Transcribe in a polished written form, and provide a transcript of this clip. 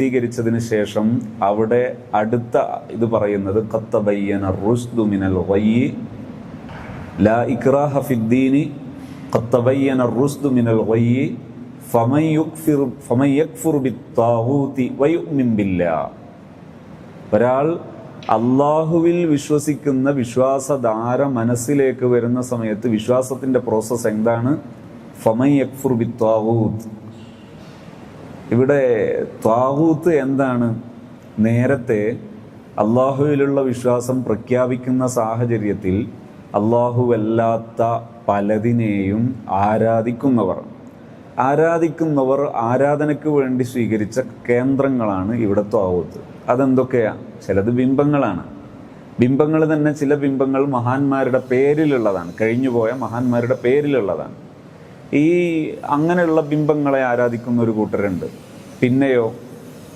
വിശദീകരിച്ചതിന് ശേഷം അവിടെ അടുത്ത ഇത് പറയുന്നത് ഖദ് തബയ്യന റുശ്ദു മിനൽ ഗയ്യ് ലാ ഇക്റാഹ ഫിദ്ദീനി ഖദ് തബയ്യന റുശ്ദു മിനൽ ഗയ്യ് ഫമൻ യക്ഫുർ ബിത്താഗൂതി വയുമിൻ ബില്ലാഹ്. ഒരാൾ അള്ളാഹുവിൽ വിശ്വസിക്കുന്ന വിശ്വാസധാര മനസ്സിലേക്ക് വരുന്ന സമയത്ത് വിശ്വാസത്തിന്റെ പ്രോസസ്സ് എന്താണ്? ഫമൻ യക്ഫുർ ബിത്താഗൂത്ത്. ഇവിടെ ത്വാഗൂത്ത് എന്താണ്? നേരത്തെ അള്ളാഹുവിലുള്ള വിശ്വാസം പ്രഖ്യാപിക്കുന്ന സാഹചര്യത്തിൽ അള്ളാഹുവല്ലാത്ത പലതിനെയും ആരാധിക്കുന്നവർ ആരാധനയ്ക്ക് വേണ്ടി സ്വീകരിച്ച കേന്ദ്രങ്ങളാണ് ഇവിടെ ത്വാഗൂത്ത്. അതെന്തൊക്കെയാണ്? ചിലത് ബിംബങ്ങളാണ്. ബിംബങ്ങൾ തന്നെ ചില ബിംബങ്ങൾ മഹാന്മാരുടെ പേരിലുള്ളതാണ്, കഴിഞ്ഞുപോയ മഹാന്മാരുടെ പേരിലുള്ളതാണ്. അങ്ങനെയുള്ള ബിംബങ്ങളെ ആരാധിക്കുന്ന ഒരു കൂട്ടരുണ്ട്. പിന്നെയോ